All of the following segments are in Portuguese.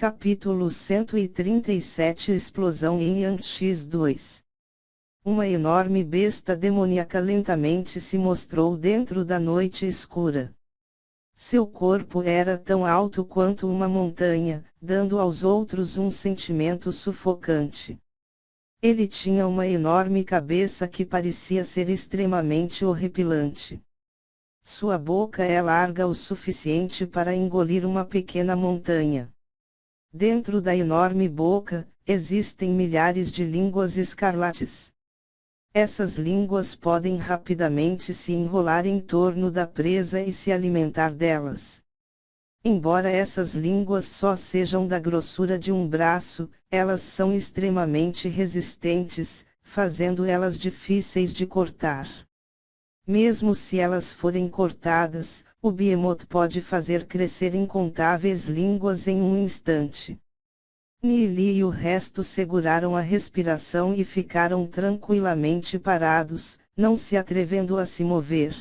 Capítulo 137 Explosão em Yangtze-2. Uma enorme besta demoníaca lentamente se mostrou dentro da noite escura. Seu corpo era tão alto quanto uma montanha, dando aos outros um sentimento sufocante. Ele tinha uma enorme cabeça que parecia ser extremamente horripilante. Sua boca é larga o suficiente para engolir uma pequena montanha. Dentro da enorme boca, existem milhares de línguas escarlates. Essas línguas podem rapidamente se enrolar em torno da presa e se alimentar delas. Embora essas línguas só sejam da grossura de um braço, elas são extremamente resistentes, fazendo elas difíceis de cortar. Mesmo se elas forem cortadas, o Behemoth pode fazer crescer incontáveis línguas em um instante. Nili e o resto seguraram a respiração e ficaram tranquilamente parados, não se atrevendo a se mover.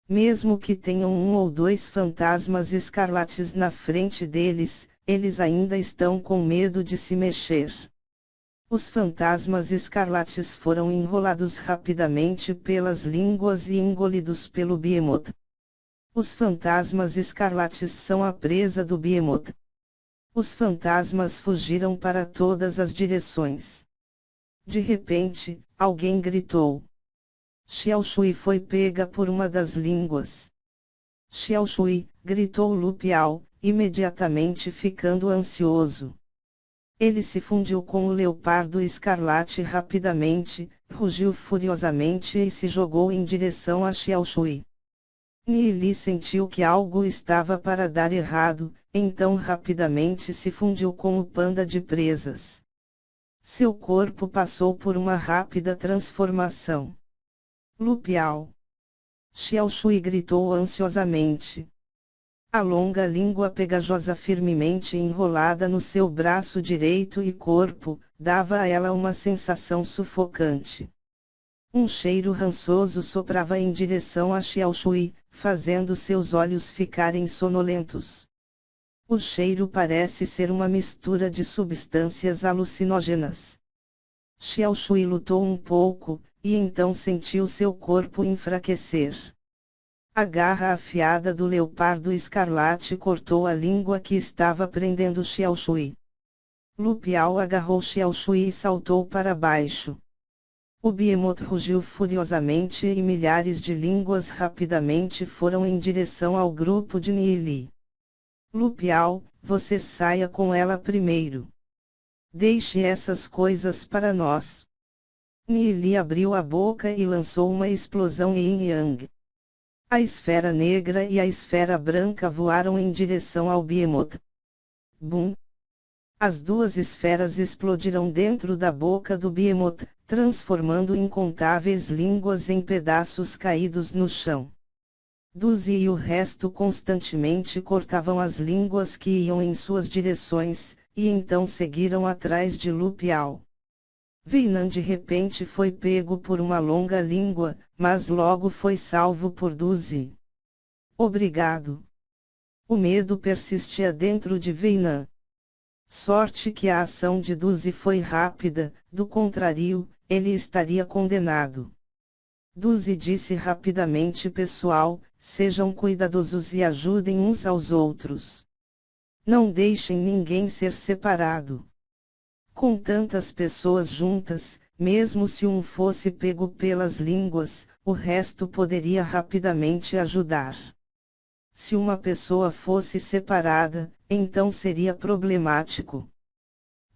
Mesmo que tenham um ou dois fantasmas escarlates na frente deles, eles ainda estão com medo de se mexer. Os fantasmas escarlates foram enrolados rapidamente pelas línguas e engolidos pelo Behemoth. Os fantasmas escarlates são a presa do Behemoth. Os fantasmas fugiram para todas as direções. De repente, alguém gritou. Xiaoshui foi pega por uma das línguas. Xiaoshui, gritou Lu Piao, imediatamente ficando ansioso. Ele se fundiu com o leopardo escarlate rapidamente, rugiu furiosamente e se jogou em direção a Xiaoshui. Nili sentiu que algo estava para dar errado, então rapidamente se fundiu com o panda de presas. Seu corpo passou por uma rápida transformação. Lu Piao! Xiaoshui gritou ansiosamente. A longa língua pegajosa firmemente enrolada no seu braço direito e corpo, dava a ela uma sensação sufocante. Um cheiro rançoso soprava em direção a Xiaoshui, fazendo seus olhos ficarem sonolentos. O cheiro parece ser uma mistura de substâncias alucinógenas. Xiaoshui lutou um pouco, e então sentiu seu corpo enfraquecer. A garra afiada do leopardo escarlate cortou a língua que estava prendendo Xiaoshui. Lu Piao agarrou Xiaoshui e saltou para baixo. O Behemoth rugiu furiosamente e milhares de línguas rapidamente foram em direção ao grupo de Nili. Lu Piao, você saia com ela primeiro. Deixe essas coisas para nós. Nili abriu a boca e lançou uma explosão em Yang. A esfera negra e a esfera branca voaram em direção ao Behemoth. Bum! As duas esferas explodiram dentro da boca do Behemoth, transformando incontáveis línguas em pedaços caídos no chão. Duzi e o resto constantemente cortavam as línguas que iam em suas direções, e então seguiram atrás de Lu Piao. Weinan de repente foi pego por uma longa língua, mas logo foi salvo por Duzi. Obrigado. O medo persistia dentro de Weinan. Sorte que a ação de Duzi foi rápida, do contrário, ele estaria condenado. Duzi disse rapidamente: pessoal, sejam cuidadosos e ajudem uns aos outros. Não deixem ninguém ser separado. Com tantas pessoas juntas, mesmo se um fosse pego pelas línguas, o resto poderia rapidamente ajudar. Se uma pessoa fosse separada, então seria problemático.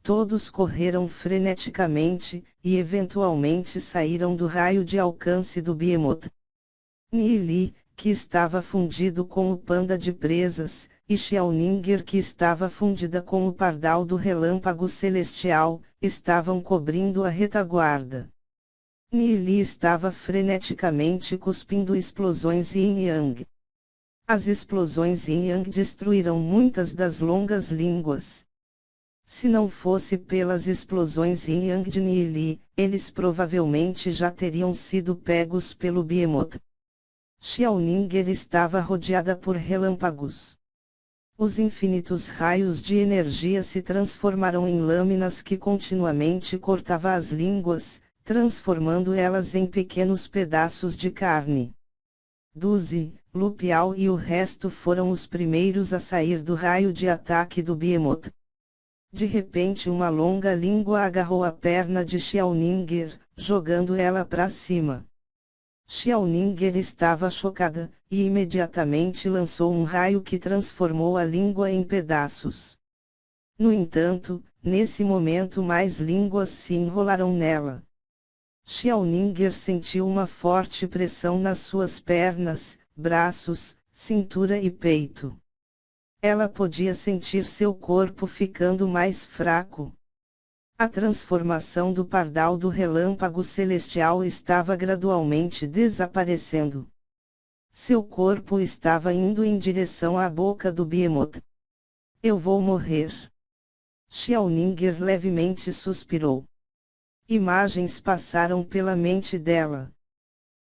Todos correram freneticamente, e eventualmente saíram do raio de alcance do Behemoth. Nili, que estava fundido com o panda de presas, e Xiaoninger, que estava fundida com o pardal do relâmpago celestial, estavam cobrindo a retaguarda. Nili estava freneticamente cuspindo explosões em Yang. As explosões em Yang destruíram muitas das longas línguas. Se não fosse pelas explosões em Yang de Nili, eles provavelmente já teriam sido pegos pelo Behemoth. Xiaoninger estava rodeada por relâmpagos. Os infinitos raios de energia se transformaram em lâminas que continuamente cortava as línguas, transformando elas em pequenos pedaços de carne. Duzi, Lupial e o resto foram os primeiros a sair do raio de ataque do Behemoth. De repente uma longa língua agarrou a perna de Xiaoninger, jogando ela para cima. Xiaoninger estava chocada, e imediatamente lançou um raio que transformou a língua em pedaços. No entanto, nesse momento mais línguas se enrolaram nela. Xiaoninger sentiu uma forte pressão nas suas pernas, braços, cintura e peito. Ela podia sentir seu corpo ficando mais fraco. A transformação do pardal do relâmpago celestial estava gradualmente desaparecendo. Seu corpo estava indo em direção à boca do Behemoth. Eu vou morrer. Xiaoninger levemente suspirou. Imagens passaram pela mente dela.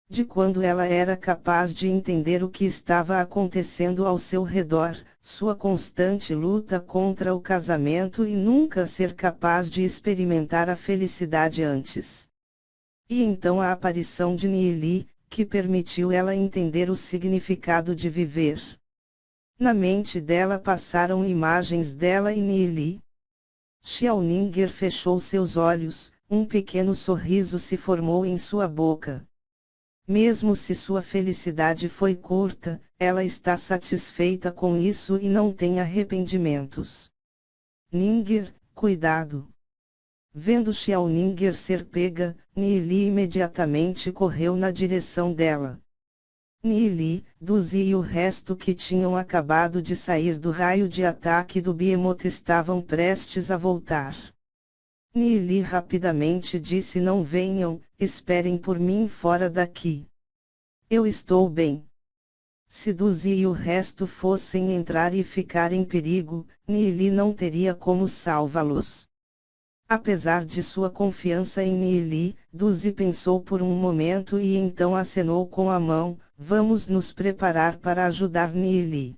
De quando ela era capaz de entender o que estava acontecendo ao seu redor, sua constante luta contra o casamento e nunca ser capaz de experimentar a felicidade antes. E então a aparição de Nili, que permitiu ela entender o significado de viver. Na mente dela passaram imagens dela e Nili. Xiaoninger fechou seus olhos, um pequeno sorriso se formou em sua boca. Mesmo se sua felicidade foi curta, ela está satisfeita com isso e não tem arrependimentos. Ninger, cuidado! Vendo Xiaoninger ser pega, Nili imediatamente correu na direção dela. Nili, Duzi e o resto que tinham acabado de sair do raio de ataque do Behemoth estavam prestes a voltar. Nili rapidamente disse: não venham, esperem por mim fora daqui. Eu estou bem. Se Duzi e o resto fossem entrar e ficar em perigo, Nili não teria como salvá-los. Apesar de sua confiança em Nili, Duzi pensou por um momento e então acenou com a mão: vamos nos preparar para ajudar Nili.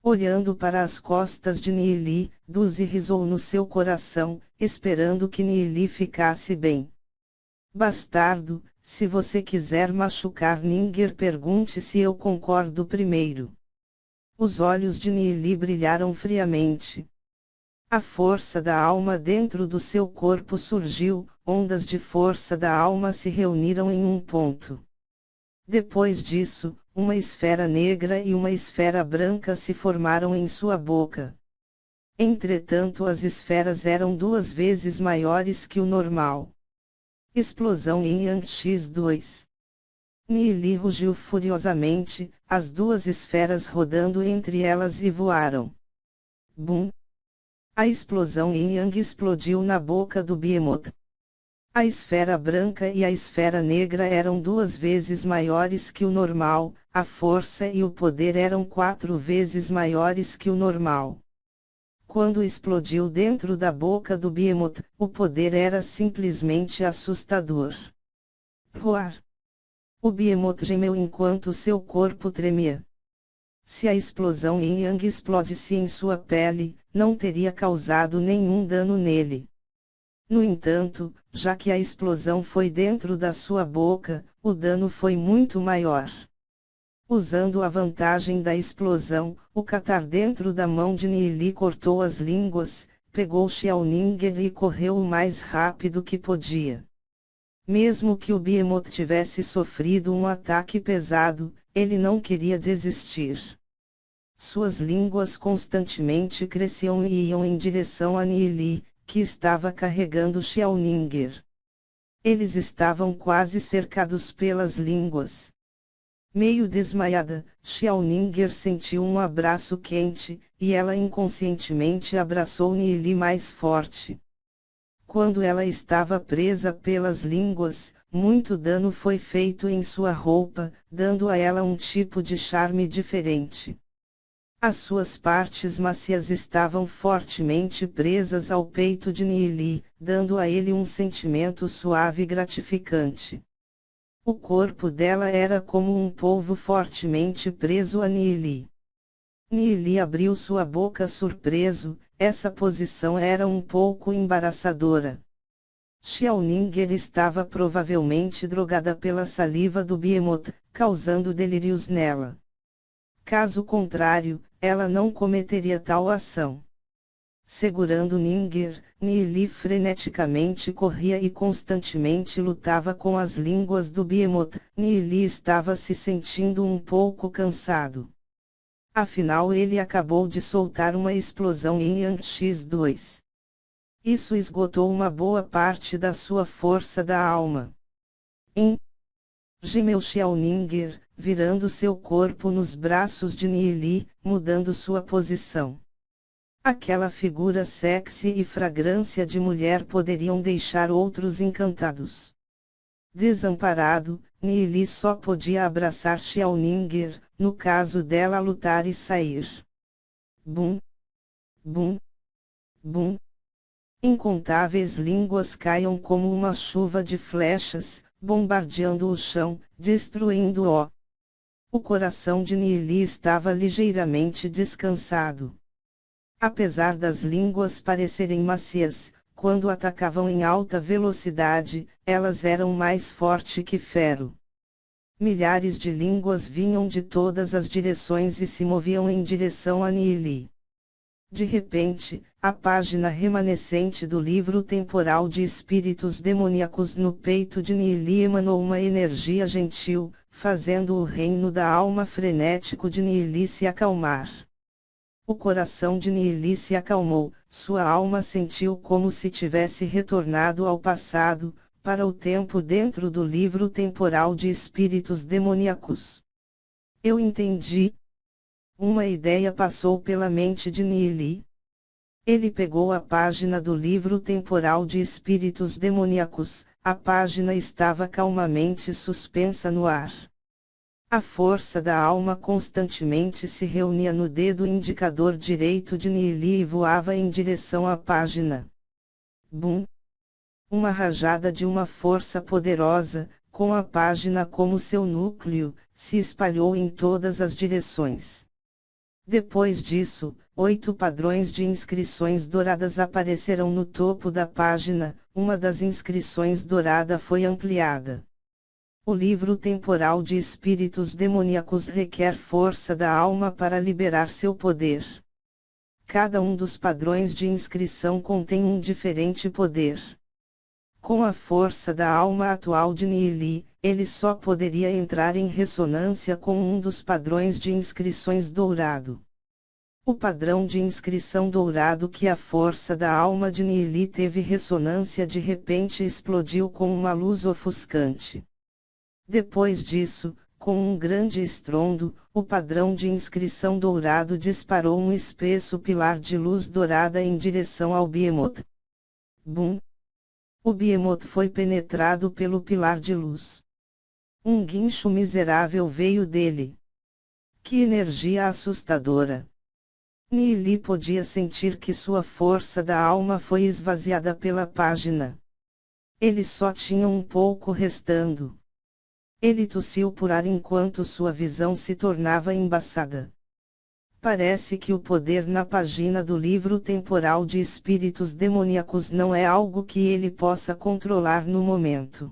Olhando para as costas de Nili, Duzi risou no seu coração, esperando que Nili ficasse bem. Bastardo, se você quiser machucar Ninger, pergunte se eu concordo primeiro. Os olhos de Nili brilharam friamente. A força da alma dentro do seu corpo surgiu, ondas de força da alma se reuniram em um ponto. Depois disso, uma esfera negra e uma esfera branca se formaram em sua boca. Entretanto, as esferas eram 2 vezes maiores que o normal. Explosão em Yang X2. Nili rugiu furiosamente, as 2 esferas rodando entre elas e voaram. Bum! A explosão em Yang explodiu na boca do Behemoth. A esfera branca e a esfera negra eram 2 vezes maiores que o normal, a força e o poder eram 4 vezes maiores que o normal. Quando explodiu dentro da boca do Behemoth, o poder era simplesmente assustador. Roar! O Behemoth gemeu enquanto seu corpo tremia. Se a explosão em Yang explodisse em sua pele, não teria causado nenhum dano nele. No entanto, já que a explosão foi dentro da sua boca, o dano foi muito maior. Usando a vantagem da explosão, o catar dentro da mão de Nili cortou as línguas, pegou Xiaoninger e correu o mais rápido que podia. Mesmo que o Behemoth tivesse sofrido um ataque pesado, ele não queria desistir. Suas línguas constantemente cresciam e iam em direção a Nili, que estava carregando Xiaoninger. Eles estavam quase cercados pelas línguas. Meio desmaiada, Xiaoninger sentiu um abraço quente, e ela inconscientemente abraçou Nili mais forte. Quando ela estava presa pelas línguas, muito dano foi feito em sua roupa, dando a ela um tipo de charme diferente. As suas partes macias estavam fortemente presas ao peito de Nili, dando a ele um sentimento suave e gratificante. O corpo dela era como um polvo fortemente preso a Nili. Nili abriu sua boca surpreso, essa posição era um pouco embaraçadora. Xiaoninger estava provavelmente drogada pela saliva do Behemoth, causando delírios nela. Caso contrário, ela não cometeria tal ação. Segurando Ninger, Nili freneticamente corria e constantemente lutava com as línguas do Behemoth. Nili estava se sentindo um pouco cansado. Afinal ele acabou de soltar uma explosão em Yang X2. Isso esgotou uma boa parte da sua força da alma. Gemeu Xiaoninger, virando seu corpo nos braços de Nili, mudando sua posição. Aquela figura sexy e fragrância de mulher poderiam deixar outros encantados. Desamparado, Nili só podia abraçar Xiaoninger, no caso dela lutar e sair. Bum! Bum! Bum! Incontáveis línguas caíam como uma chuva de flechas, bombardeando o chão, destruindo-o. O coração de Nili estava ligeiramente descansado. Apesar das línguas parecerem macias, quando atacavam em alta velocidade, elas eram mais fortes que ferro. Milhares de línguas vinham de todas as direções e se moviam em direção a Nili. De repente, a página remanescente do livro temporal de espíritos demoníacos no peito de Nili emanou uma energia gentil, fazendo o reino da alma frenético de Nili se acalmar. O coração de Nili se acalmou, sua alma sentiu como se tivesse retornado ao passado, para o tempo dentro do livro temporal de espíritos demoníacos. Eu entendi. Uma ideia passou pela mente de Nili. Ele pegou a página do livro temporal de espíritos demoníacos, a página estava calmamente suspensa no ar. A força da alma constantemente se reunia no dedo indicador direito de Nili e voava em direção à página. Bum! Uma rajada de uma força poderosa, com a página como seu núcleo, se espalhou em todas as direções. Depois disso, 8 padrões de inscrições douradas apareceram no topo da página, uma das inscrições dourada foi ampliada. O livro temporal de espíritos demoníacos requer força da alma para liberar seu poder. Cada um dos padrões de inscrição contém um diferente poder. Com a força da alma atual de Nili, ele só poderia entrar em ressonância com um dos padrões de inscrições dourado. O padrão de inscrição dourado que a força da alma de Nili teve ressonância de repente explodiu com uma luz ofuscante. Depois disso, com um grande estrondo, o padrão de inscrição dourado disparou um espesso pilar de luz dourada em direção ao Behemoth. Bum! O Behemoth foi penetrado pelo pilar de luz. Um guincho miserável veio dele. Que energia assustadora! Nili podia sentir que sua força da alma foi esvaziada pela página. Ele só tinha um pouco restando. Ele tossiu por ar enquanto sua visão se tornava embaçada. Parece que o poder na página do livro temporal de espíritos demoníacos não é algo que ele possa controlar no momento.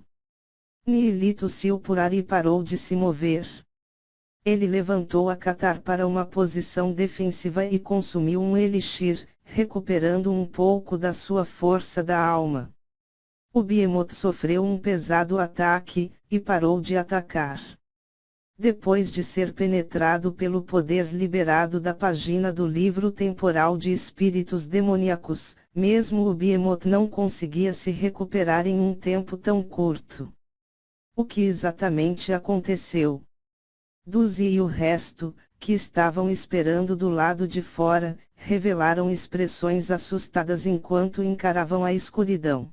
Nili tossiu por ar e parou de se mover. Ele levantou a catar para uma posição defensiva e consumiu um elixir, recuperando um pouco da sua força da alma. O Behemoth sofreu um pesado ataque, e parou de atacar. Depois de ser penetrado pelo poder liberado da página do livro temporal de espíritos demoníacos, mesmo o Behemoth não conseguia se recuperar em um tempo tão curto. O que exatamente aconteceu? Duzi e o resto, que estavam esperando do lado de fora, revelaram expressões assustadas enquanto encaravam a escuridão.